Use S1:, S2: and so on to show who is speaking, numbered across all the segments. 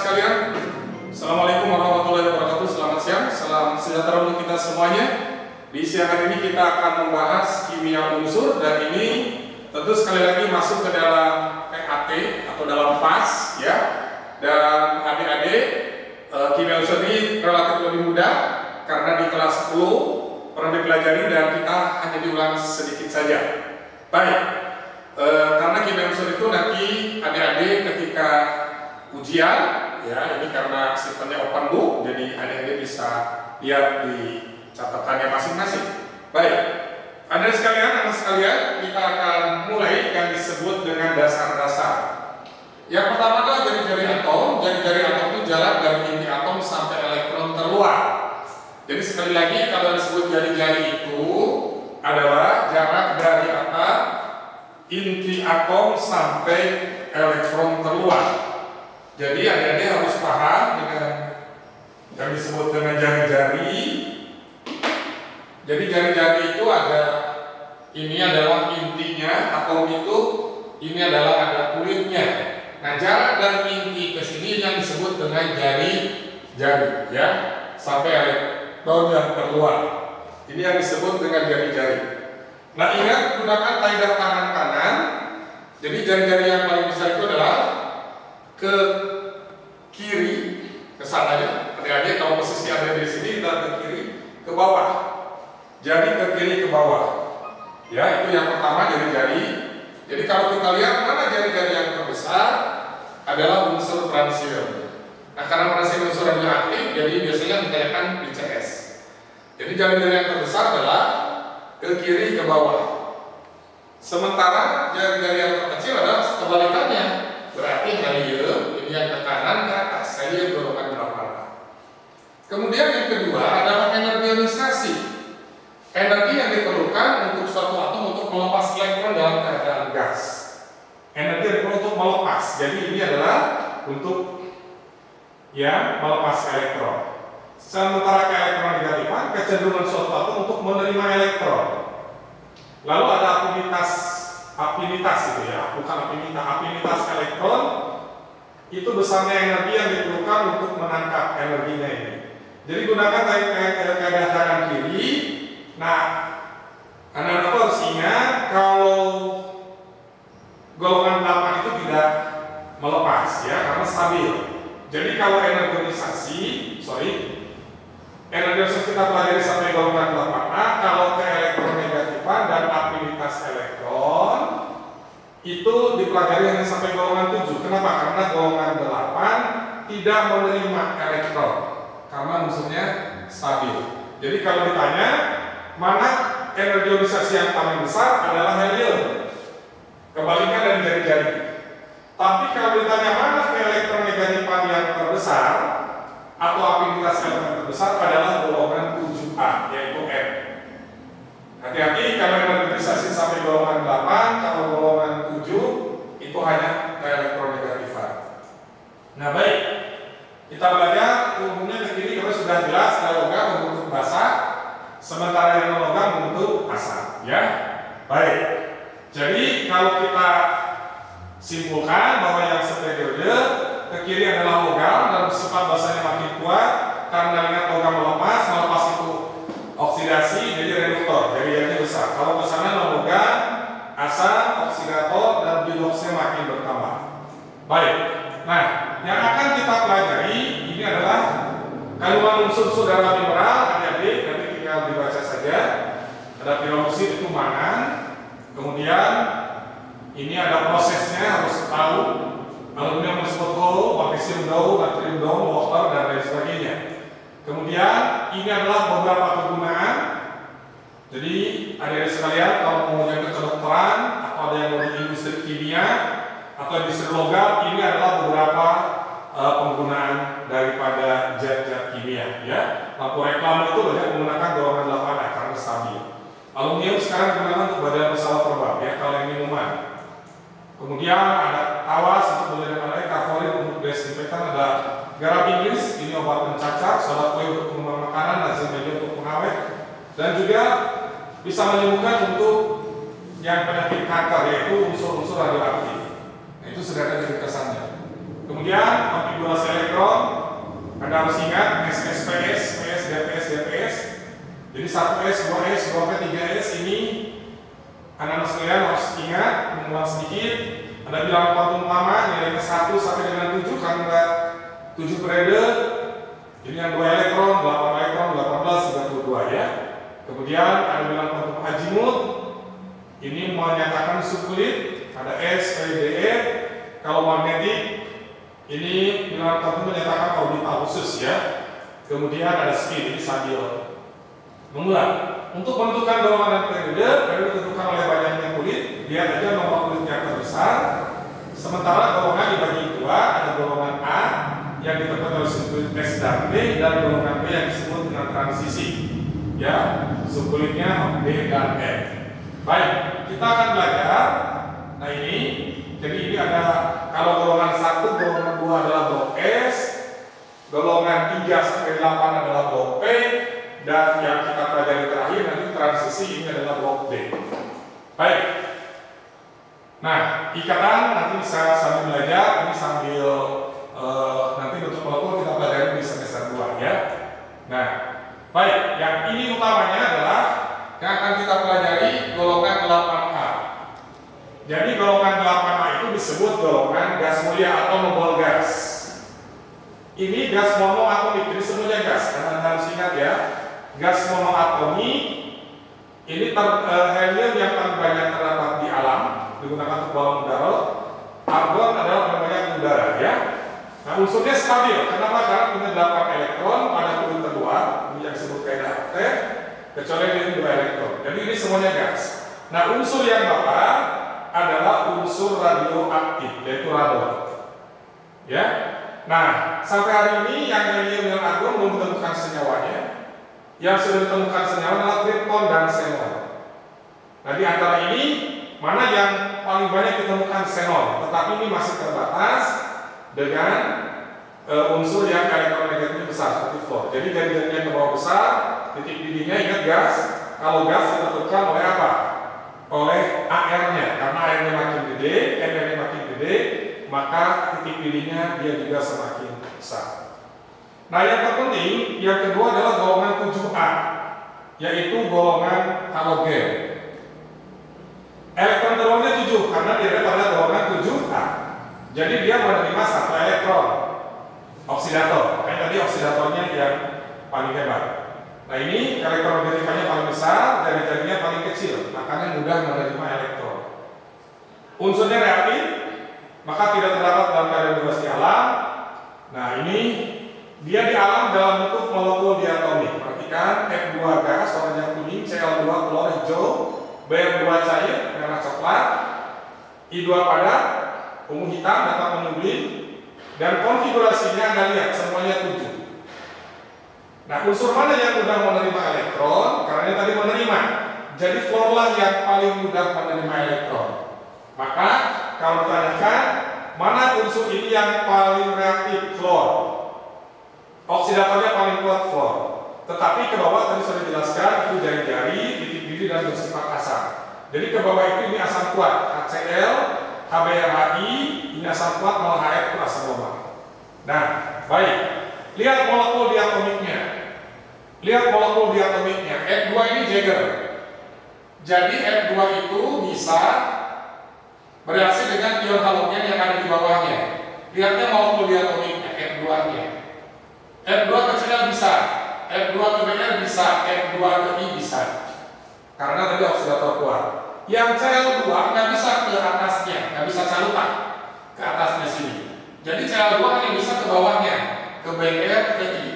S1: sekalian, Assalamualaikum warahmatullahi wabarakatuh. Selamat siang, salam sejahtera untuk kita semuanya. Di siang hari ini kita akan membahas kimia unsur, dan ini tentu sekali lagi masuk ke dalam PAT atau dalam PAS ya. Dan adik-adik, kimia unsur ini relatif lebih mudah karena di kelas 10 pernah dipelajari dan kita hanya diulang sedikit saja. Baik, karena kimia unsur itu nanti adik-adik ketika ujian ya, ini karena sistemnya open book, jadi adik-adik bisa lihat di catatannya masing-masing. Baik, adik sekalian, anak sekalian, kita akan mulai yang disebut dengan dasar-dasar. Yang pertama adalah jari-jari atom. Jari-jari atom itu jarak dari inti atom sampai elektron terluar. Jadi sekali lagi, kalau disebut jari-jari itu adalah jarak dari apa? Inti atom sampai elektron terluar. Jadi adik-adik harus paham dengan yang disebut dengan jari-jari. Jadi jari-jari itu ada, ini adalah intinya, atom itu, ini adalah ada kulitnya. Nah, jarak dari inti ke sini yang disebut dengan jari-jari ya, sampai elektron yang keluar. Ini yang disebut dengan jari-jari. Nah, ingat gunakan kaidah tangan kanan. Jadi jari-jari yang paling besar itu adalah ke kiri, ke sana. Adik-adik, kalau posisi ada di sini, kita ke kiri, ke bawah. Jadi ke kiri, ke bawah. Ya, itu yang pertama, jari-jari. Jadi kalau kita lihat mana jari-jari yang terbesar adalah unsur transium. Nah, karena transium unsur radioaktif, jadi biasanya ditanyakan di CS. Jadi jari-jari yang terbesar adalah ke kiri, ke bawah. Sementara jari-jari yang terkecil adalah kebalikannya. Berarti helium, ini yang ke kanan, ke atas, helium golongan berapa. Kemudian yang kedua adalah energionisasi. Energi yang diperlukan untuk suatu atom untuk melepas elektron dalam keadaan gas. Energi yang diperlukan untuk melepas. Jadi ini adalah untuk yang melepas elektron. Sementara keelektronegatifan, kecenderungan suatu atom untuk menerima elektron. Lalu ada afinitas itu ya, bukan afinitas elektron itu besarnya energi yang diperlukan untuk menangkap energinya ini. Jadi gunakan kaidah kanan kiri. Nah, anak-anak harus ingat kalau golongan 8 itu tidak melepas ya, karena stabil. Jadi kalau energionisasi kita pelajari sampai golongan 8A, kalau keelektronegatifan dan afinitas elektron itu dipelajari hanya sampai golongan 7. Kenapa? Karena golongan 8 tidak menerima elektron karena unsurnya stabil. Jadi kalau ditanya mana energionisasi yang paling besar adalah helium, kebalikan dari jari-jari. Tapi kalau ditanya mana keelektronegatifan yang terbesar atau afinitas elektron terbesar adalah golongan 7A, yaitu N. Hati-hati kalau energionisasi sampai golongan 8, kalau golongan 7 itu hanya keelektronegatifan. Nah, baik, kita belajar umumnya ke kiri karena sudah jelas ada logam membentuk basa, sementara yang logam membentuk asam. Ya, baik. Jadi kalau kita simpulkan bahwa yang seperiode ke kiri adalah logam dan sifat basanya makin kuat karena ingat logam melepas itu oksidasi, jadi reduktor, jari-jarinya besar. Kalau ke sana logam, asam, oksidator, dan biloksnya makin bertambah. Baik. Nah, yang akan kita pelajari ini adalah kandungan unsur-unsur dalam mineral. Adik-adik nanti tinggal dibaca saja. Ada piroxid itu mangan. Kemudian ini ada prosesnya, harus tahu. Aluminium disebut gold, magnesium down, natrium down, water, dan lain sebagainya. Kemudian ini adalah beberapa kegunaan. Jadi adik-adik sekalian, kalau mau yang ke kedokteran atau ada yang mau di industri kimia atau industri logam, ini adalah beberapa penggunaan daripada zat-zat kimia ya. Lampu reklam itu banyak menggunakan golongan 8A karena stabil. Aluminium sekarang digunakan untuk badan pesawat terbang ya, kalau yang minuman. Kemudian ada tawas untuk badan air, kaflorin untuk desinfektan, ada garam Inggris, ini obat pencacar, soda kue untuk pengembang makanan, nazim media untuk pengawet, dan juga bisa menyembuhkan untuk yang penyakit kanker, yaitu unsur-unsur radioaktif. Nah, itu sederhana dari kesannya. Kemudian konfigurasi elektron, Anda harus ingat SSPS, PS, DPS, DPS. Jadi 1S, 2S, 2P, 3S ini Anda sekalian harus ingat, mengulang sedikit. Anda bilang kuantum lama nilainya 1 sampai dengan 7 karena 7 periode. Jadi yang 2 elektron, 8 elektron, 18, 32 ya. Kemudian Anda bilang kuantum azimut. Ini menyatakan subkulit, ada S, P, D, E. Kalau magnetik, ini bilang kuantum menyatakan orbital khusus ya. Kemudian ada spin, ini sambil mengulang. Untuk menentukan golongan dan periode ditentukan oleh banyaknya kulit. Lihat aja nomor kulit yang terbesar. Sementara golongan dibagi dua, ada golongan A yang ditentukan oleh subkulit S dan B, dan golongan B yang disebut dengan transisi. Ya, subkulitnya D dan E. Baik, kita akan belajar. Nah ini, jadi ini ada kalau golongan 1, golongan 2 adalah blok S, golongan 3 sampai 8 adalah blok P, dan yang kita pelajari terakhir nanti transisi ini adalah blok D. Baik. Nah, ikatan nanti bisa sambil belajar, ini sambil nanti untuk molekul kita pelajari di semester 2 ya. Nah, baik, yang ini utamanya adalah yang akan kita pelajari golongan 8A. Jadi golongan 8A itu disebut golongan gas mulia atau noble gas. Ini gas monoatomik, jadi semuanya gas, karena Anda harus ingat ya. Gas monoatomik ini helium yang paling banyak terdapat di alam digunakan untuk balon udara. Argon adalah paling banyak di udara ya. Nah unsurnya stabil. Kenapa? Karena punya 8 elektron pada kulit kedua, ini yang disebut kaidah oktet, kecuali ini 2 elektron. Jadi ini semuanya gas. Nah unsur yang bapak adalah unsur radioaktif, yaitu radon. Ya. Nah sampai hari ini yang helium dan argon belum ditemukan senyawanya. Yang sudah ditemukan senyawa adalah krypton dan xenon. Nah di antara ini mana yang paling banyak ditemukan xenon, tetapi ini masih terbatas dengan unsur yang elektronegatifnya besar seperti fluor. Jadi jari-jarinya ke bawah besar, titik didihnya ingat gas. Kalau gas ditentukan oleh apa? Oleh AR-nya. Karena AR-nya makin gede, M-nya makin gede, maka titik didihnya dia juga semakin besar. Nah yang terpenting, yang kedua adalah golongan 7A, yaitu golongan halogen. Elektron terowongannya 7 karena dia ada pada golongan 7A. Jadi dia menerima 1 elektron oksidator. Makanya tadi oksidatornya yang paling hebat. Nah ini elektronegatifnya paling besar, jari-jarinya paling kecil, makanya mudah menerima elektron. Unsurnya reaktif, maka tidak terdapat dalam keadaan bebas di alam. Nah ini dia di alam dalam bentuk molekul diatomik. Perhatikan F2 gas warnanya kuning, Cl2 telur hijau, Br2 cair merah coklat, I2 padat ungu hitam dapat menyublim, dan konfigurasinya Anda lihat semuanya 7. Nah unsur mana yang mudah menerima elektron? Karena ini tadi menerima. Jadi fluor lah yang paling mudah menerima elektron. Maka kalau ditanyakan mana unsur ini yang paling reaktif, fluor. Oksidatornya paling kuat fluor. Tetapi ke bawah tadi sudah dijelaskan itu jari-jari, titik didih dan bersifat asam. Jadi ke bawah itu ini asam kuat, HCl, HBrHI, ini asam kuat, malah HF itu asam lemah. Nah, baik. Lihat molekul diatomiknya. Lihat molekul diatomiknya. F2 ini Jaeger. Jadi F2 itu bisa bereaksi dengan ion halogen yang ada di bawahnya. Lihatnya molekul diatomiknya, F2-nya. F2 ke Cl bisa, F2 ke Br bisa, F2 ke I bisa. Karena tadi oksidator kuat. Yang Cl2 nggak bisa ke atasnya, nggak bisa calupan ke atasnya sini. Jadi Cl2 hanya bisa ke bawahnya, ke Br ke I.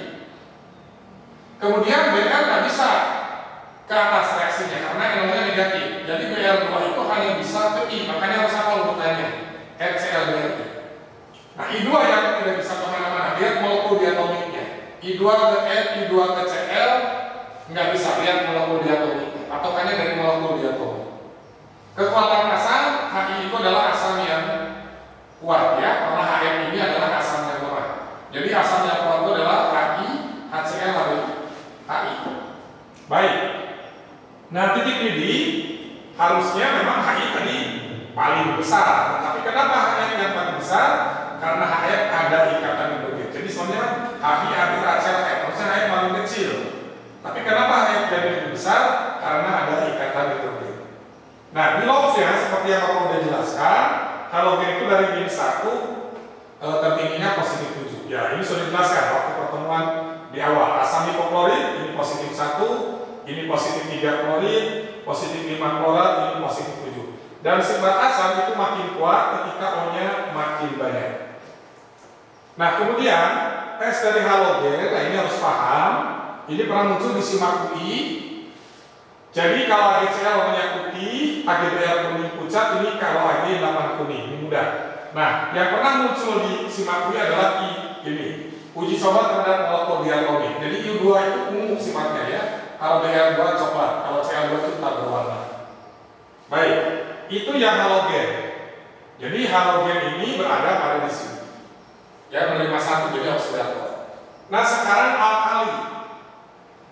S1: Kemudian Br nggak bisa ke atas reaksinya karena ionnya negatif. Jadi Br2 itu hanya bisa ke I, makanya harus apa urutannya? HCl2. Nah I2 yang tidak bisa kemana-mana, lihat molekul diatomiknya. I2 ke F, I2 ke Cl nggak bisa, lihat molekul diatomiknya. Patokannya dari molekul diatomik. Kekuatan asam, Hi itu adalah asam yang kuat ya, karena HM ini adalah asam yang lemah. Jadi asam yang kuat itu adalah Hi, HCl, HI. Baik. Nah titik didih harusnya memang HI tadi paling besar. Tapi kenapa HM yang paling besar? karena HF ada ikatan hidrogen. Jadi sebenarnya HI hampir HCl, harusnya HF paling kecil. Tapi kenapa HF jadi lebih besar? Karena ada ikatan hidrogen. Nah, di Lobsnya seperti yang Bapak udah jelaskan, halogen itu dari min 1 tertingginya positif 7. Ya, ini sudah dijelaskan waktu pertemuan di awal. Asam hipoklorit ini positif 1, ini positif 3 klorit, positif 5 klorat, ini positif 7. Dan sifat asam itu makin kuat ketika O-nya makin banyak. Nah, kemudian tes dari halogen, nah ini harus paham, ini pernah muncul di SIMAK UI. Jadi kalau HCl warnanya putih, HGBr kuning pucat, ini kalau Ag 8 kuning, ini mudah. Nah, yang pernah muncul di SIMAK UI adalah ini, uji coba terhadap molekul diatonik. Jadi U2 itu umum sifatnya ya, kalau Br2 coklat, kalau Cl2 itu tak berwarna. Baik. Itu yang halogen. Jadi halogen ini berada pada di sini. Ya, menerima 1 jadi oksidator. Nah, sekarang alkali.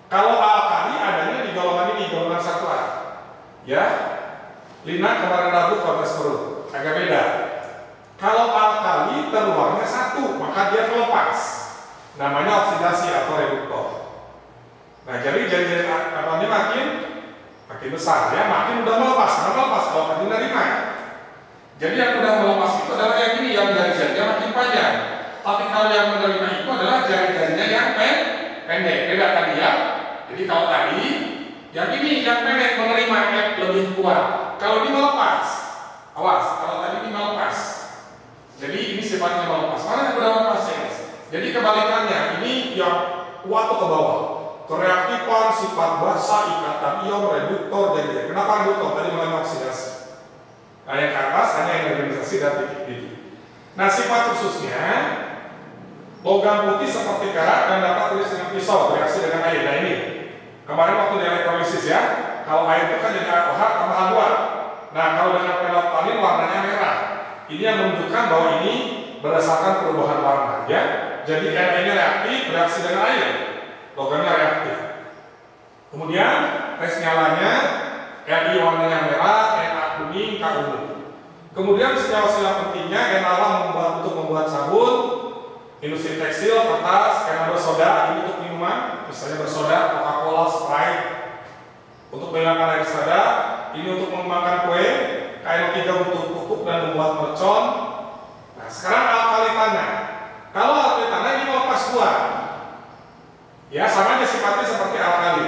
S1: Kalau alkali adanya di golongan ini, golongan 1A. Ya. Lina kemarin Rabu kontras perut. Agak beda. Kalau alkali terluarnya 1, maka dia melepas. Namanya oksidasi atau reduktor. Nah, jadi atomnya makin besar ya, makin udah melepas. Karena melepas kalau makin menerima. Jadi yang udah melepas itu adalah yang ini, yang jari-jarinya makin panjang. Tapi kalau yang menerima itu adalah jari-jarinya yang pendek. Beda tadi ya. Jadi kalau tadi yang ini yang pendek menerima yang lebih kuat. Kalau ini melepas, awas. Kalau tadi ini melepas. Jadi ini sifatnya melepas. Mana yang udah melepas ya guys? Jadi kebalikannya, ini yang kuat ke bawah. Kereaktifan, sifat basa, ikatan ion, reduktor, jadi kenapa reduktor? Tadi mengenai oksidasi. Nah, yang ke atas hanya energetisasi dan titik-titik. Nah, sifat khususnya logam putih seperti perak dan dapat tulis dengan pisau bereaksi dengan air. Nah, ini kemarin waktu di elektrolisis ya, kalau air itu kan jadi OH tambah H2. Nah, kalau dengan penoltalin warnanya merah. Ini yang menunjukkan bahwa ini berdasarkan perubahan warna ya. Jadi Na-nya reaktif bereaksi dengan air. Logamnya reaktif. Kemudian tes nyalanya Ni warnanya merah, Na kuning, K ungu. Kemudian senyawa-senyawa pentingnya Na untuk membuat sabun, industri tekstil, kertas, Na bersoda ini untuk minuman, misalnya bersoda, Coca-Cola, Sprite. Untuk menghilangkan air soda, ini untuk mengembangkan kue, KNO3 untuk pupuk dan membuat mercon. Nah, sekarang alkali tanah. Kalau alkali tanah ini melepas buah. Ya, sama aja sifatnya seperti alkali.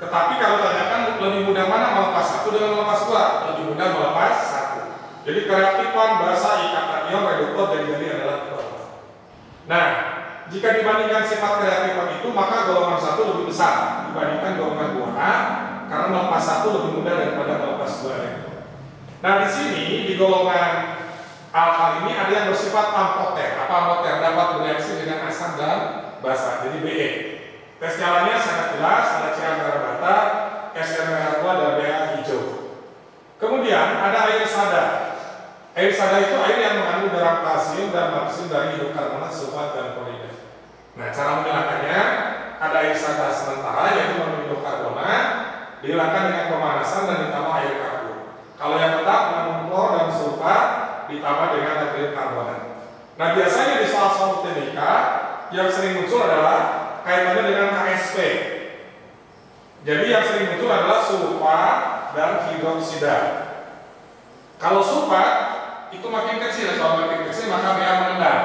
S1: Tetapi kalau tanyakan lebih mudah mana melepas 1 dengan melepas 2? Lebih mudah melepas 1. Jadi kereaktifan, basa, ikatan ion, reduktor, jadi adalah 2. Nah, jika dibandingkan sifat kereaktifan itu, maka golongan 1 lebih besar dibandingkan golongan 2A, karena melepas 1 lebih mudah daripada melepas 2 elektron. Nah, di sini di golongan alkali ini ada yang bersifat amfoter. Apa amfoter? Dapat bereaksi dengan asam dan basa. Jadi Be. Tes nyalanya sangat jelas, ada Ca merah bata, Sn merah tua, dan Ba hijau. Kemudian ada air sada. Air sada itu air yang mengandung garam kalsium dan magnesium dari hidrokarbonat, sulfat, dan klorida. Nah, cara menghilangkannya ada air sada sementara yaitu mengandung hidrokarbonat, dihilangkan dengan pemanasan dan ditambah air karbon. Kalau yang tetap mengandung klor dan sulfat ditambah dengan natrium karbonat. Nah, biasanya di soal-soal UTBK yang sering muncul adalah kaitannya dengan KSP. Jadi yang sering muncul adalah sulfat dan hidroksida. Kalau sulfat itu makin kecil, kalau makin kecil maka Ba menendang.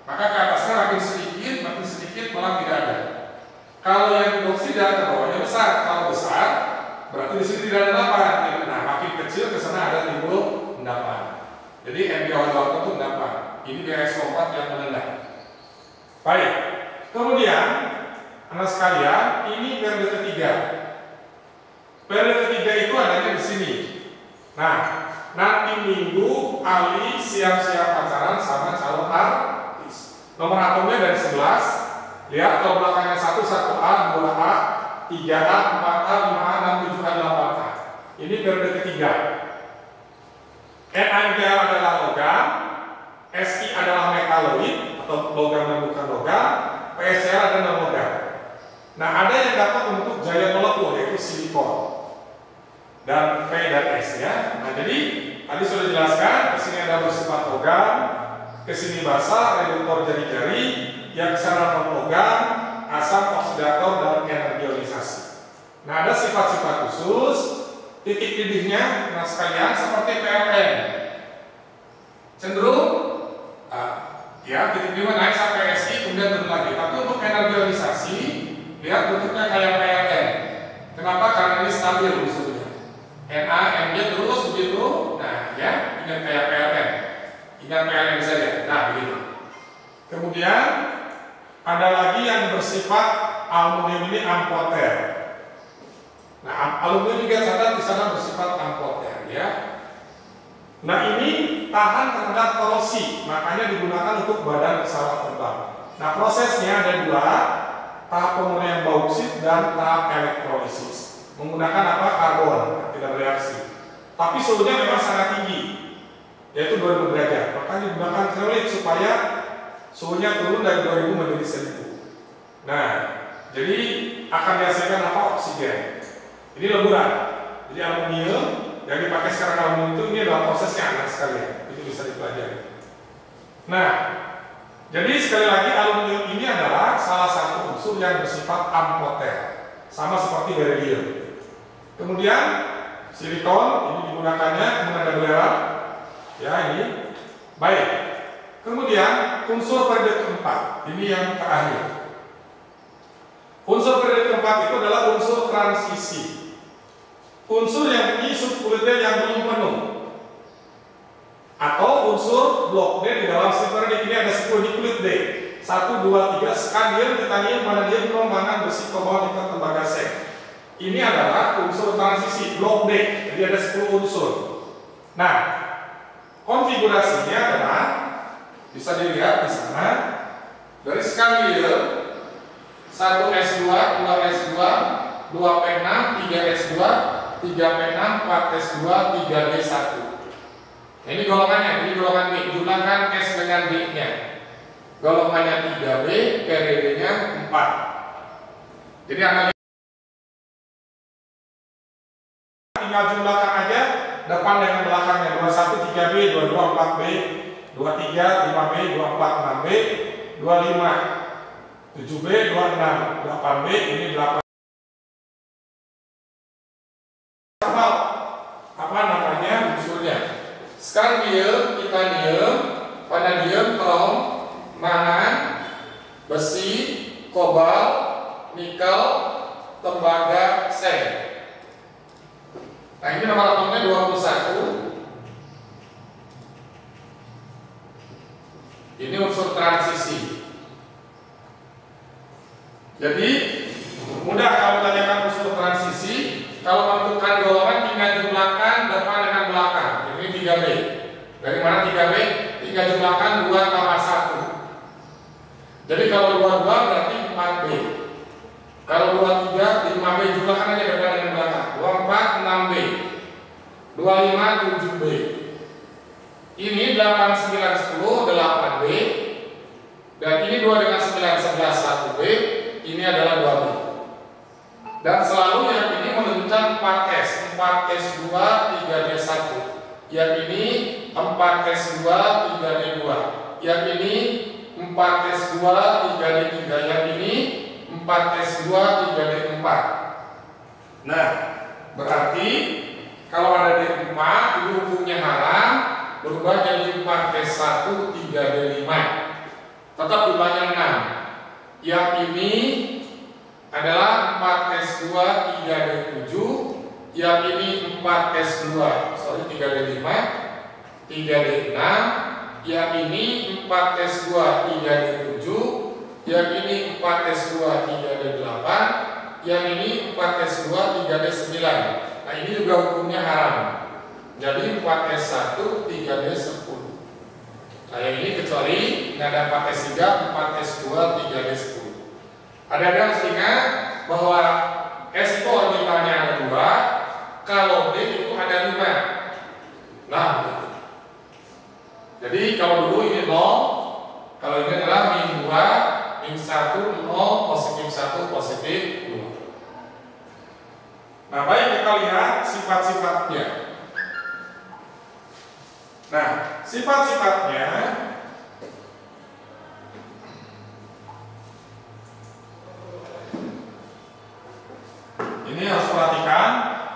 S1: Maka ke atasnya makin sedikit malah tidak ada. Kalau yang hidroksida ke bawahnya besar, kalau besar berarti di sini tidak ada endapan. Nah, makin kecil ke sana ada timbul endapan. Jadi MbO2 itu endapan. Ini BS4 yang menendang. Baik. Kemudian, anak sekalian, ini periode ketiga. Periode ketiga itu adanya di sini. Nah, nanti Minggu Ali siap-siap pacaran sama calon artis. Nomor atomnya dari 11. Lihat kalau belakangnya 1, 1A, 2A, 3A, 4A, 5A, 6, 7A, 8A. Ini periode ketiga. NaMgA adalah logam, Si adalah metaloid atau logam dan bukan logam, PSR ada non-logam. Nah, ada yang dapat membentuk giant molekul yaitu silikon dan P dan S ya. Nah, jadi tadi sudah dijelaskan di sini ada bersifat logam, kesini basa, reduktor jari-jari, yang kesana non-logam, asam, oksidator, dan energionisasi. Nah, ada sifat-sifat khusus, titik didihnya, nah sekalian seperti PLN. Cenderung, ya titik didih naik sampai SI, kemudian turun lagi. Tapi untuk energionisasi, lihat bentuknya kayak PLN. Kenapa? Karena ini stabil unsurnya. Na, Mj terus begitu. Nah, ya, ingat kayak PLN. Ingat PLN saja. Nah, begitu. Kemudian ada lagi yang bersifat aluminium ini amfoter. Nah, aluminium juga catat di sana bersifat amfoter, ya. Nah, ini tahan terhadap korosi, makanya digunakan untuk badan pesawat terbang. Nah, prosesnya ada dua, tahap pemurnian bauksit dan tahap elektrolisis. Menggunakan apa? Karbon, tidak bereaksi. Tapi suhunya memang sangat tinggi, yaitu 2000 derajat. Makanya digunakan kreolit supaya suhunya turun dari 2000 menjadi 1000. Nah, jadi akan dihasilkan apa? Oksigen. Ini leburan. Jadi aluminium yang dipakai sekarang aluminium itu ini adalah prosesnya anak sekali. Itu bisa dipelajari. Nah, jadi sekali lagi aluminium ini adalah salah satu unsur yang bersifat amfoter, sama seperti beryllium. Kemudian silikon ini digunakannya, kemudian ada belerang, ya ini. Baik. Kemudian unsur periode keempat, ini yang terakhir. Unsur periode keempat itu adalah unsur transisi. Unsur yang punya subkulitnya yang belum penuh, atau unsur blok D di dalam sistem ini ada 10 di kulit D. 1, 2, 3 skandium, titanium, vanadium, krom, mangan, besi, kobalt, nikel, tembaga, seng. Ini adalah unsur transisi blok D. Jadi ada 10 unsur. Nah, konfigurasinya adalah bisa dilihat di sana. Dari skandium 1s2, 2s2, 2p6, 3s2, 3p6, 4s2, 3d1. Ini golongannya, ini golongan B. Jumlahkan S dengan B-nya. Golongannya 3B, periodenya 4. Jadi analisa tinggal jumlahkan aja depan dengan belakangnya. 21 3B, 22 4B, 23 5B, 24 6B, 25 7B, 26 8B, ini 8. Apa namanya unsurnya? Skandium, titanium, vanadium, krom, mangan, besi, kobalt, nikel, tembaga, seng. Nah, ini nomor atomnya 21. Ini unsur transisi. Jadi mudah kalau tanyakan unsur transisi. Kalau menentukan golongan tinggal jumlahkan depan dengan belakang. Ini 3B. Dari mana 3B? Tinggal jumlahkan 2 tambah 1. Jadi kalau 22 berarti 4B. Kalau 23 5B, jumlahkan aja depan dengan belakang. 24 6B. 25 7B. Ini 8 9 10 8B. Dan ini 2 dengan 9 11 1B. Ini adalah 2B. Dan selalu yang ini menunjukkan 4S, 4S2, 3D1. Yang ini 4S2, 3D2. Yang ini 4S2, 3D3. Yang ini 4S2, 3D4. Nah, berarti kalau ada D4 itu hukumnya haram, berubah jadi 4S1, 3D5. Tetap jumlahnya 6. Yang ini adalah 4S2 3D7, yang ini 4S2 3D5, 3D6, yang ini 4S2 3D7, yang ini 4S2 3D8, yang ini 4S2 3D9. Nah, ini juga hukumnya haram. Jadi 4S1 3D10. Nah, yang ini kecuali ada 4S3, 4S2 3D10. Ada yang harus ingat bahwa S itu orbitalnya ada 2, kalau D itu ada 5. Nah, jadi kalau dulu ini 0, kalau ini adalah min 2, min 1, 0, positif 1, positif 2. Nah, baik kita lihat sifat-sifatnya. Nah, sifat-sifatnya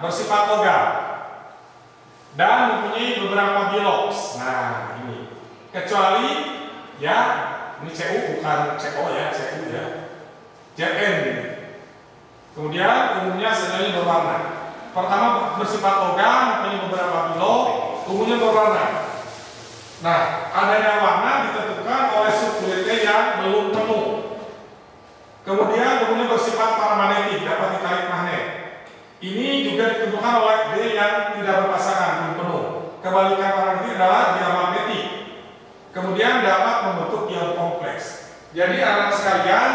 S1: bersifat logam dan mempunyai beberapa bilox. Nah, ini kecuali ya ini Cu bukan Co ya, Cu ya, Zn. Kemudian umumnya senilai berwarna. Pertama bersifat logam, mempunyai beberapa bilox, umumnya berwarna. Nah, adanya warna ditentukan oleh suhu kulitnya yang belum penuh. Kemudian umumnya bersifat paramagnetik, dapat ditarik magnet. Ini juga ditentukan oleh D yang tidak berpasangan, belum penuh. Kebalikan paramagnetik adalah diamagnetik. Kemudian dapat membentuk ion kompleks. Jadi anak sekalian,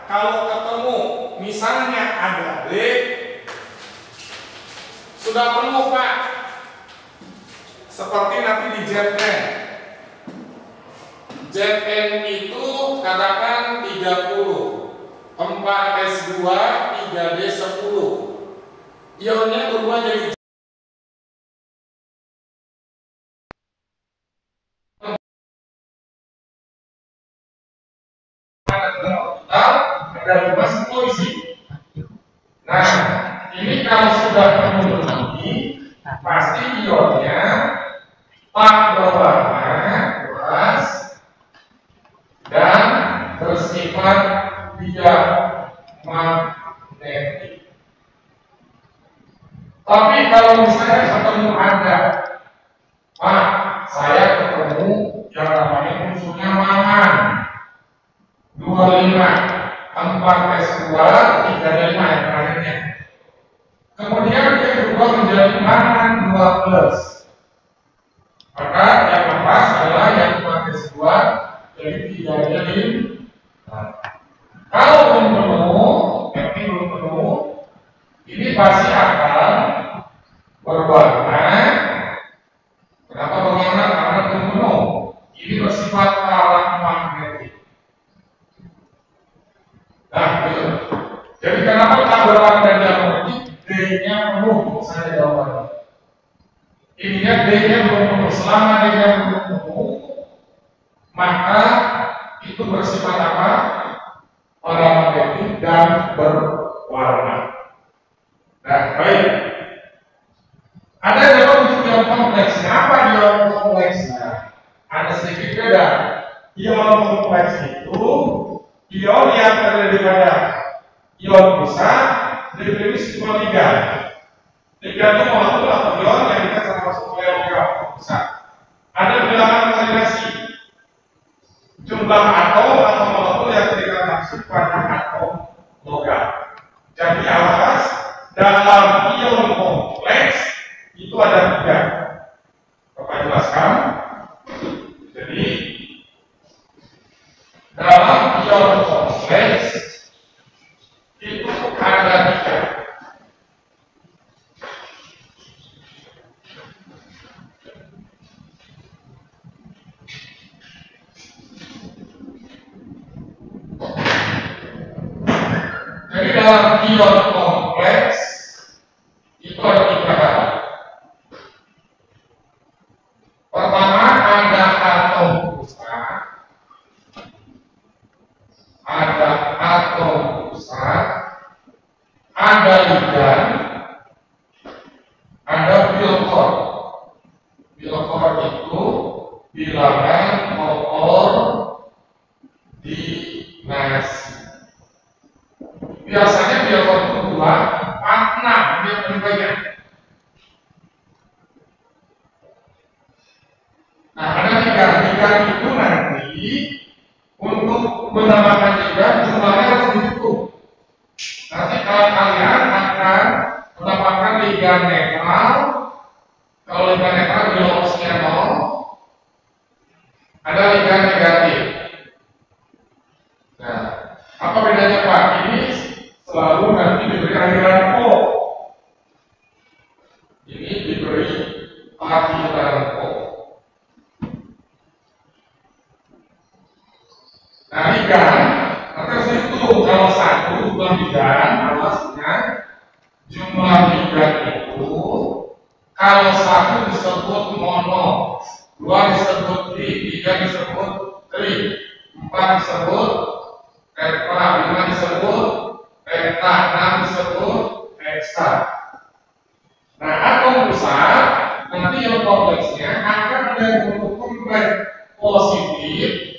S1: kalau ketemu misalnya ada D sudah penuh Pak, seperti nanti di Zn. Zn itu katakan 30, 4s2, 3d10. Ionnya berubah jadi ada 5 posisi. Nah, ini kalau sudah penuh ini, pasti ionnya pak berwarna keras dan bersifat diamagnetik. Tapi kalau misalnya ketemu ada, Pak, saya ketemu yang namanya unsurnya mangan 25, 4s2, 3d5 yang terakhirnya. Kemudian dia berubah menjadi mangan 2+. Maka yang lepas adalah yang 4s2, jadi 3d5. Kalau belum penuh, ini pasti akan berwarna. Kenapa berwarna? Karena belum penuh. Ini bersifat paramagnetik. Nah, gitu. Jadi kenapa tak berwarna diamagnetik? D-nya penuh, saya jawabannya. Ininya D-nya belum penuh. Selama D-nya belum penuh, maka itu bersifat apa? Paramagnetik dan berwarna. Nah, baik. Ada beberapa bentuk ion kompleks. Apa ion kompleksnya? Ada sedikit beda. Ion kompleks itu ion yang terdiri pada ion besar dipilih sejumlah ligan. Ligan itu molekul atau ion yang kita sama masuk oleh logam besar. Ada bilangan koordinasi jumlah atom atau molekul yang kita masuk pada atom logam. Jadi awas, dalam ion kompleks itu ada 3. Bapak jelaskan. Jadi dalam ion kompleks itu ada 3. Jadi dalam ion kompleks itu ada 3 hal. Pertama, ada atom besar, ada ligan, ada biokor. Biokor itu bilangan koordinasi. Biasanya biokor itu 2, 4, 6 dia lebih banyak. Nah, ada 3 itu nanti untuk menambahkan 3 jumlahnya harus dihitung. Nanti kalau kalian akan menambahkan ligan netral, kalau ligan netral biolognya 0, ada ligan negatif. Nah, apa bedanya Pak? Ini selalu nanti diberi akhiran O. Ini diberi akhiran O. Nah, ligan, nanti harus dihitung. Kalau 1 jumlah ligan, alasnya jumlah ligan itu kalau 1 disebut mono, 2 disebut tri, 3 disebut tri, 4 disebut tetra, 5 disebut penta, 6 disebut hexa. besar, nanti yang kompleksnya akan ada yang bentuk kompleks positif,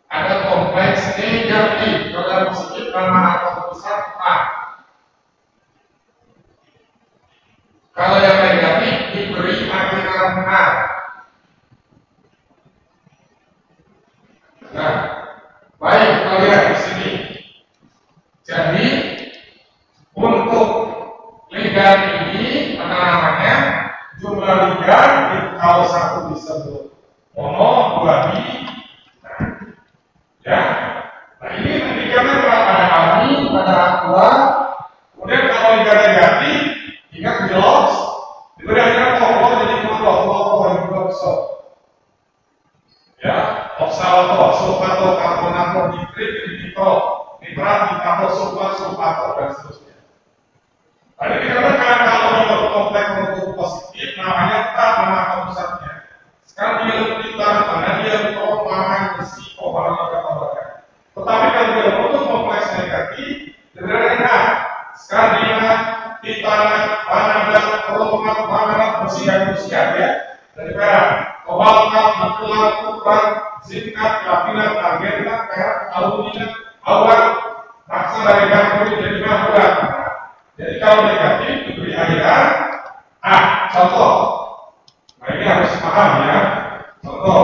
S1: ada kompleks negatif. Kalau yang positif nama atom besar A. Kalau yang negatif diberi akhiran A. Nah, baik, kita lihat di sini. Jadi untuk ligan ini apa namanya? Jumlah ligan itu kalau satu disebut mono, dua di. Ya. Nah, ini ligannya ada ami, ada aqua. Kemudian kalau ligan negatif, ingat jelas diberi akhiran pokok jadi hidroksol. Ya, oksalato, sulfato, karbonato, nitrit, nitro, nitrat, nitato, sulfat, sulfato, dan seterusnya. Tadi dikatakan kalau dia kompleks bentuk positif, namanya tak nama pusatnya. Sekarang dia kita karena dia perumahan besi, kobaran atau tambahan. Tetapi kalau dia bentuk kompleks negatif, sederhana. Sekarang dia titanat, vanadat, kromat, manganat, besian ya. Dari perak, kobalkat, nikelat, kuprat, zinkat, platinat, argenat, perak, aluminium, awat, raksa dari merkuri jadi merkurat. Jadi kalau negatif diberi akhiran A. Contoh. Nah ini harus paham ya. Contoh.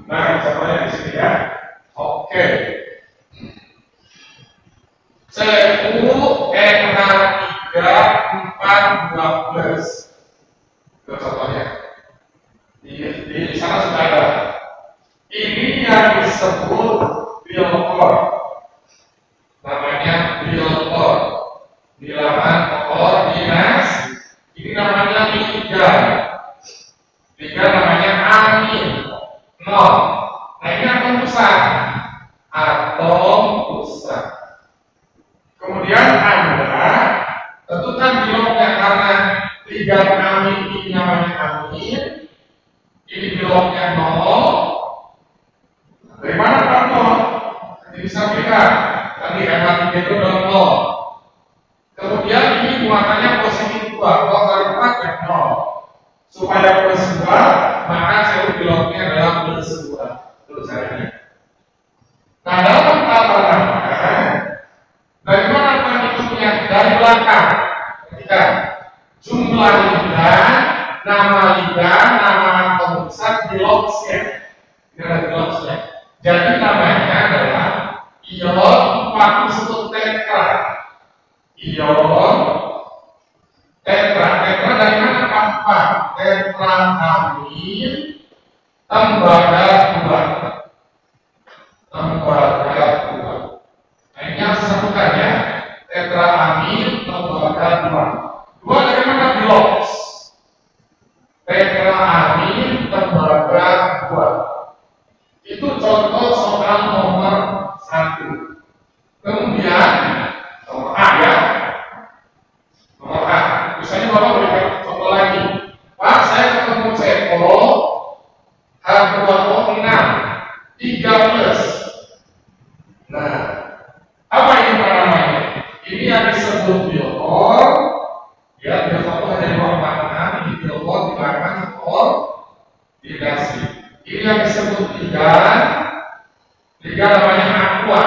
S1: Nah contohnya di sini ya. Oke. CuNH3 412. Itu contohnya. Di sana sudah ada. Ini yang disebut biokor. Namanya biokor. Bilangan koordinasi. Ini namanya ligan. Ligan namanya amin. Nol. Nah ini atom besar. Atom besar. Kemudian Anda tentukan biloknya karena ligan amin ini namanya amin. Ini biloknya 0. Dari mana Pak 0? Bisa lihat tadi MA3 itu 0. Kemudian ini muatannya positif 2. Kalau kali 4 ya 0. Supaya plus 2, maka sel biloknya adalah plus 2. Terus caranya. Nah dalam tata nama, dari mana penghitungnya? Dari belakang. Ketika jumlah ligan, nama ligan, nama atom besar, biloksnya. Ini ada biloksnya. Jadi namanya adalah ion 41 tetra. Ion tetra. Tetra dari mana Pak? Tetra amin tembaga 2. Tembaga 2. Nah ini harus disebutkan ya. Tetra amin tembaga 2. 2 dari mana? Biloks. Tetra amin tembaga 2. Itu contoh soal nomor 1. Kemudian nomor A ya. Nomor A. Misalnya Bapak berikan contoh lagi. Pak, saya ketemu CO H2O 6 13. Nah, apa ini Pak namanya? Ini yang disebut biokor. Ya, biokor ada 2 makna. Ini biokor di belakang koordinasi. Ini yang disebut ligan. Ligan namanya aqua.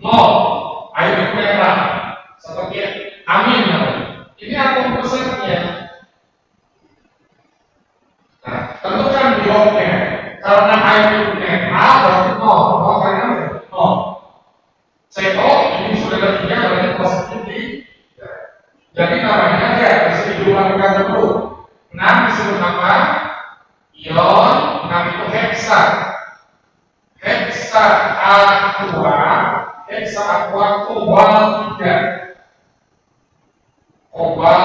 S1: 0. Air merah. Seperti amin namanya. Ini atom besarnya. Nah, tentukan biloknya. Karena air itu netral berarti 0. 0 karena 0. CO ini sudah ada 3 berarti positif di. Jadi namanya ya bisa diulang dulu. 6 disebut apa? Ion. 6 itu heksa. Heksa aqua. Heksa aqua kobal 3. Kobal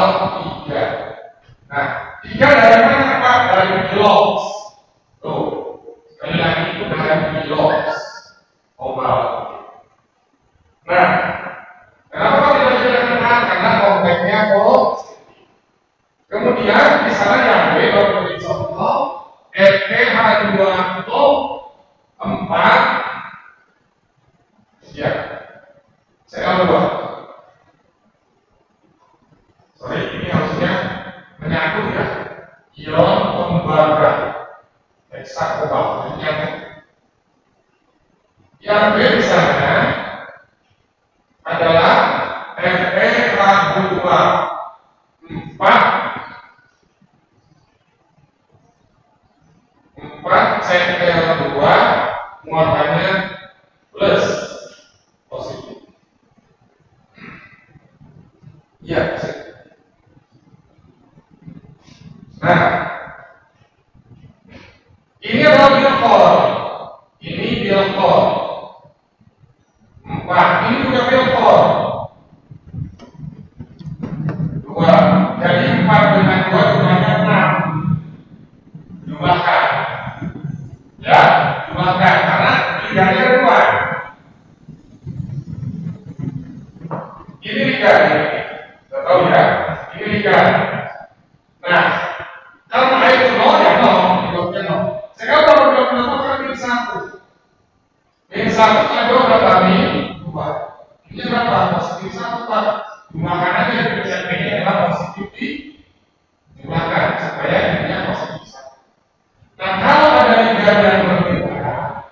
S1: 3. Nah, 3 dari mana Pak? Dari biloks. Tuh, sekali lagi itu dari biloks. Kobal. Nah, kenapa tidak bisa kenal? Karena kompleknya positif. Kemudian di sana yang B beri contoh FeH2 itu 4 ya. Saya 2. 4 CL2 muatannya plus positif. Iya. Nah, ini adalah bilkor. Ini bilkor. 4, ini juga bilkor. 2. Jadi 4 dengan 2 jumlahnya 6. Jumlahkan. Ya, jumlahkan karena liganya ada 2. Ini liga. Kita tahu ya, ini liga. Nah, kalau A itu 0 ya 0, biloknya 0. Sekarang kalau bilok berapa kan min 1. Min 1 kan 2 berapa? Min 2. Ini berapa? Positif 1 Pak. Jumlahkan aja yang ini adalah positif di jumlahkan supaya ini positif 1. Nah, kalau ada liga yang berbeda,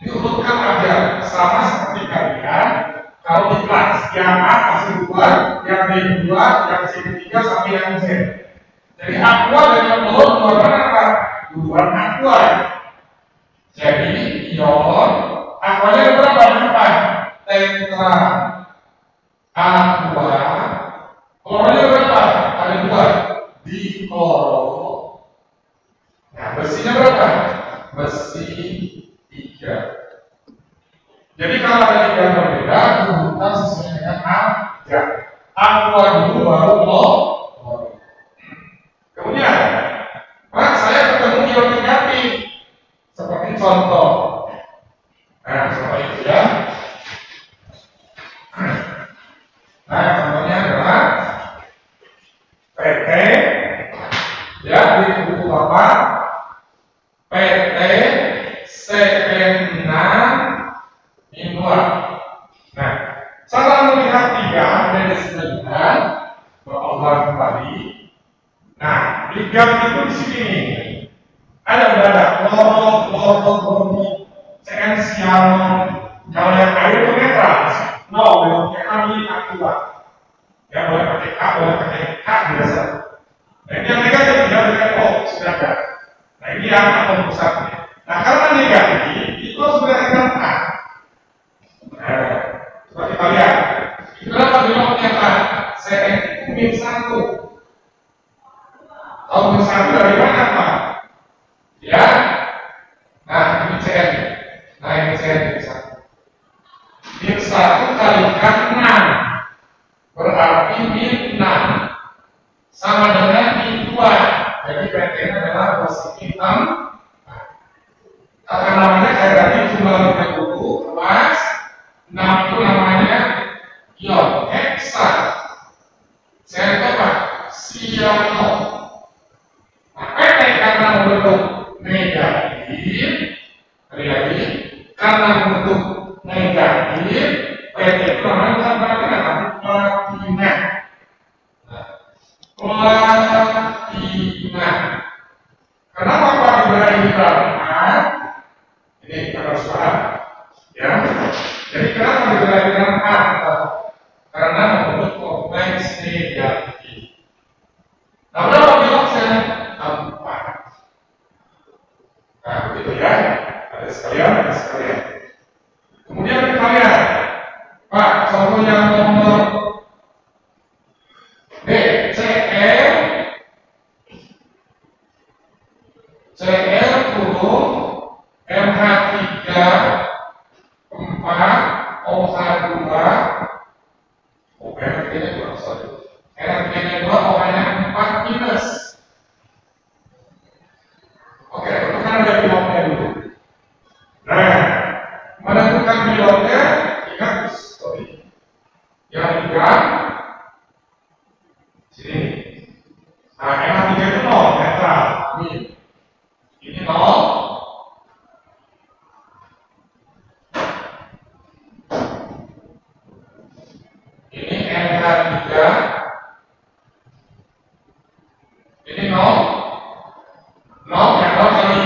S1: diurutkan aja sama seperti kalian. Kalau di kelas yang A pasti 2, yang B 2, yang C 3 sampai yang Z. Jadi aqua dengan telur keluarkan apa? Dua aqua. Jadi ion aquanya berapa? 4. Tetra aqua. Klornya berapa? Ada 2. Dikloro. Nah, besinya berapa? Besi 3. Jadi kalau ada tiga berbeda, urutan sesuai dengan aja. Aqua dulu baru klor. Kemudian, Pak, saya ketemu ion negatif. Seperti contoh. Nah, contoh itu ya. Nah, contohnya adalah PT. Ya, di buku Bapak. PT CN6 min 2. Nah, cara melihat 3 dari 9 berulang kembali. Nah, ligam itu di sini ada kloro, CN sianon. Kalau yang air itu netral, beloknya amil aqua. Ya boleh pakai K, boleh pakai K biasa. Nah, ini yang negatif tidak dengan O sudah ada. Nah, ini yang atom pusatnya. Nah, karena negatif itu sudah dengan A. Nah, seperti kalian. Kenapa beloknya Pak? CN itu min 1. Kalau min 1 dari mana Pak? Ya. Nah, ini CN. Nah, ini CN min 1. Min 1 kalikan 6. Berarti min 6 sama dengan min 2. Jadi PT-nya adalah positif 6. Karena namanya kayak tadi jumlah ligand dulu, plus 6 itu namanya ion hexa. Saya apa? Siano. Nah, PT karena membentuk negatif, lagi karena membentuk negatif, PT itu namanya bukan platina, tapi platina. Platina. Kenapa Pak diberi ini platina? Ini kita harus paham, ya. Jadi kenapa diberi dengan A? Karena membentuk kompleks negatif. Nah, berapa biloknya? 4. Nah, begitu ya. Ada sekalian. Kemudian kita lihat, Pak, contoh yang nomor B, CL turun MH3 4 OH2 NH3-nya 2, sorry. NH3-nya 2, OH-nya 4 minus. Oke, tentukan ada biloknya dulu. Nah, menentukan biloknya, ingat, sorry. Yang 3 sini. Nah, NH3 itu 0, netral. Ini 0. Ini NH3. Ini 0. 0 yang 0 kali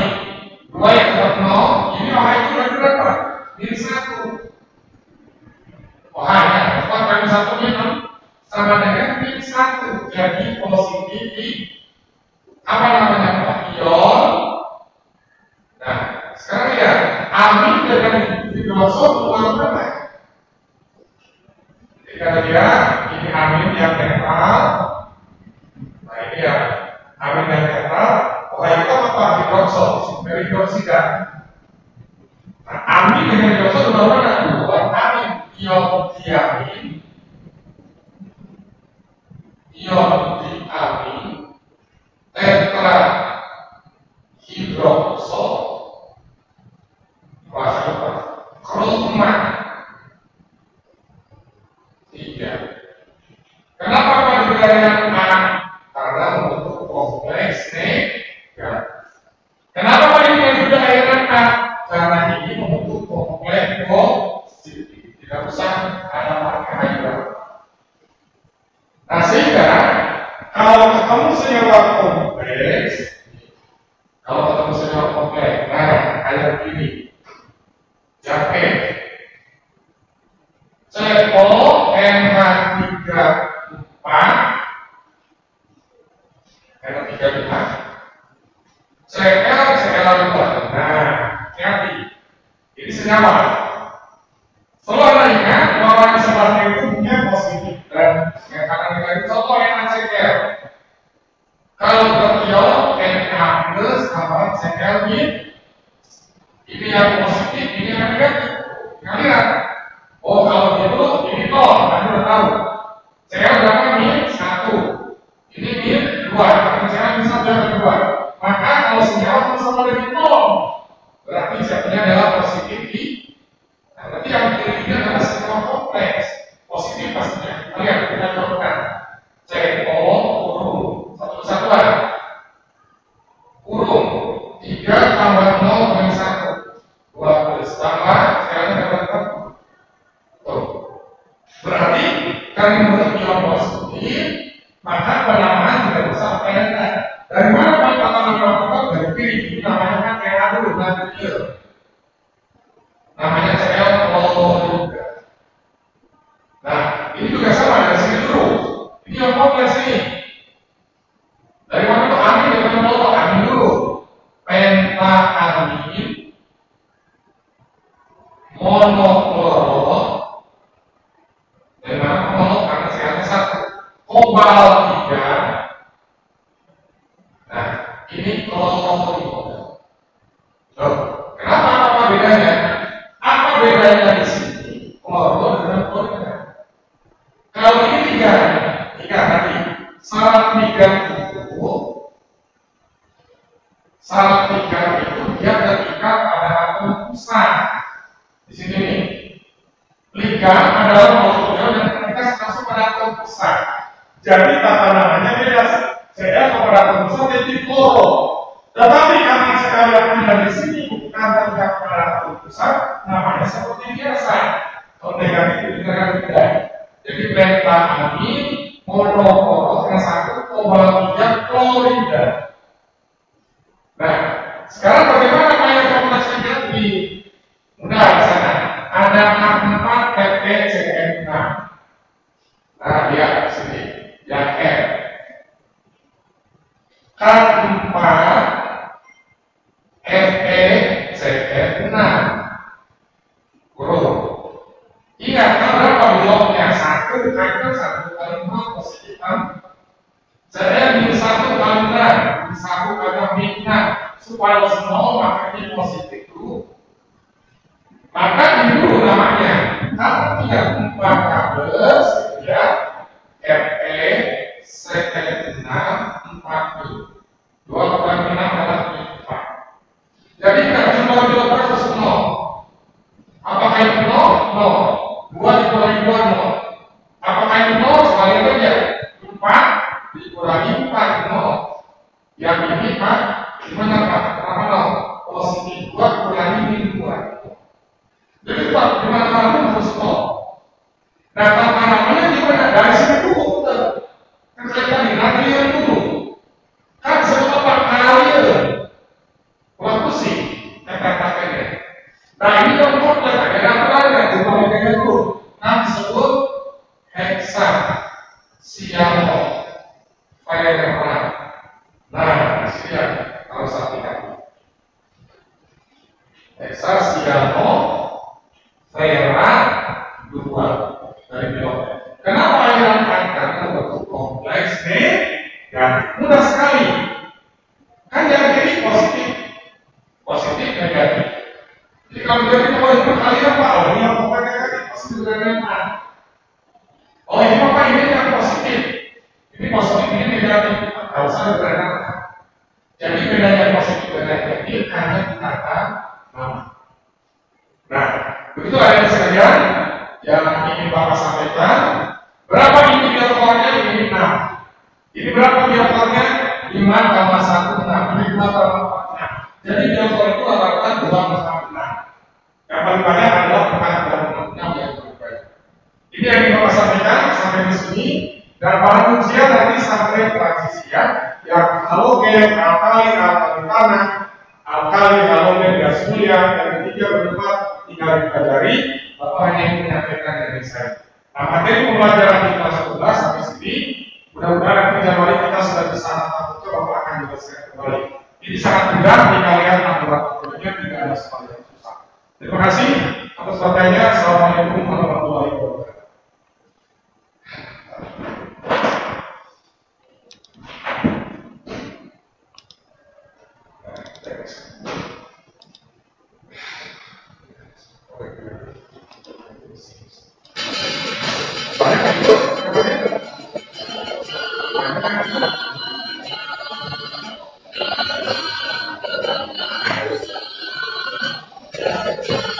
S1: 2 yang buat 0. Ini OH itu berarti berapa? Min 1. OH nya 4 kali 1 min 6 sama dengan min 1. satu, jadi positif di apa namanya ion. Nah, sekarang lihat amin dengan hidrosol keluar mana? Kata dia ini amin yang netral. Nah ini ya amin yang netral. Oh itu apa? Hidrosol, hidroksida. Nah amin dengan hidrosol keluar mana? Keluar amin ion diamin. Ion diamin tetra hidroksol kroma 3. Kenapa pembedaan A? Karena membentuk kompleks negatif. Kenapa juga airan A? Karena ini membentuk kompleks positif. Tidak usah ada pakai airan. Nah sehingga kalau ketemu senyawa kompleks, nah kayak begini. Jaket CONH34 NH35 CL2. Nah, hati. Ini senyawa. Selalu Anda ingat bahwa yang sebenarnya itu punya positif dan yang kanan negatif. Contoh NaCl. Kalau berion Na plus tambah Cl ini yang positif, ini yang negatif. Nah, lihat. Oh, kalau gitu ini nol, Anda sudah tahu. Cl berapa min 1. Ini min 2. Karena Cl bisa dari 2. Maka kalau senyawa itu sama dengan nol, berarti jadinya adalah positif di. Nah, berarti yang ketiga adalah senyawa kompleks. Positif pastinya. Lihat, kita contohkan. CO kurung satu kesatuan. Kurung 3 tambah 0 dengan 1 12 tambah Cl-nya dapat 1. Berarti karena membentuk ion positif, maka penamaan tidak bisa PNA. Dari mana penamaan ion dari kiri? Ini namanya kan PNA dulu, natrium. Namanya Cl juga. Nah, ini juga sama dari sini dulu. Ini ion kompleks ini. Dari mana itu amin dengan mono amin dulu. Pentaamin monokloro dengan mono karena Cl-nya 1. Kobal 3. Nah, ini kloro. Kenapa apa bedanya? Apa bedanya di sini? Kloro dengan klorida. Kalau ini 3 tadi. Syarat 3 itu dia terikat pada atom pusat. Di sini nih. Ligan adalah molekul yang terikat langsung pada atom pusat. Jadi tata namanya beda. Cl kepada atom pusat jadi kloro. Tetapi karena Cl yang ada di sini bukan terikat pada atom pusat, namanya seperti biasa. Kalau negatif itu tidak. Jadi pentaamin monokloro dengan 1 kobal 3 klorida. Nah, sekarang bagaimana kayak kompleksnya di mudah di sana? Ada K4 FeCN6. Nah, lihat di sini yang F. K4 FeCN6. Kurung. Ingat kan berapa bloknya? 1 kali 4 positif kan? Saya min 1 kali 6, min 1 kali min 6 supaya semua maka ini positif dulu. Maka ini dulu namanya. Kalau 34 kabel ya FeCN6 4. 2 kali 6 adalah 4. Jadi kita cuma coba terus 0. Apakah itu 0? 0. 2 dikurangi 2 0. Apakah itu 0? Sekali saja 4 dikurangi 4 0. Yang ini Pak, gimana Pak? Kenapa 0? Positif 2 kurangi min 2. Jadi Pak, gimana kalau terus 0? Nah, tanamannya gimana? Dari sini dulu kan kita di natrium dulu. Kan sebab kalium buat pusing kata-katanya. Nah, ini contoh ada natural yang dibandingkan dulu. Nah, disebut heksa siano. cair yang mana? Nah, di sini ya, harus hati-hati. Hexasiano Vera 2 dari belok. Kenapa aliran kan? Karena bentuk kompleks negatif. Mudah sekali. Kan yang kiri positif, positif negatif. Jadi kalau dari poin perkalian Pak, oh ini yang pokoknya negatif, positif dan negatif. Oh ini Bapak ini yang positif. Ini positif, ini negatif. Kalau saya berangkat. Jadi bedanya positif dan negatif hanya di kata nama. Nah, begitu ada sekalian yang ingin Bapak sampaikan. Berapa indikatornya? Ini 6. Ini berapa indikatornya? 5,16. Ini 2,4. Jadi indikator itu rata-rata 2,6. Yang paling banyak adalah pertanyaan 6 yang paling banyak. Ini yang ingin Bapak sampaikan sampai di sini. Dan pada ujian nanti sampai transisi ya. Yang halogen, alkali tanah, alkali, halogen, gas mulia, yang ketiga berempat tinggal dipelajari. Bapak hanya ingin menyampaikan dari saya. Nah, materi pembelajaran di kelas 11 sampai sini, mudah-mudahan nanti Januari kita sudah bisa tatap Bapak akan jelaskan kembali. Ini sangat mudah, tinggal lihat aturan-aturannya, tidak ada sesuatu yang susah. Terima kasih atas perhatiannya. Assalamualaikum warahmatullahi wabarakatuh.
S2: Yeah.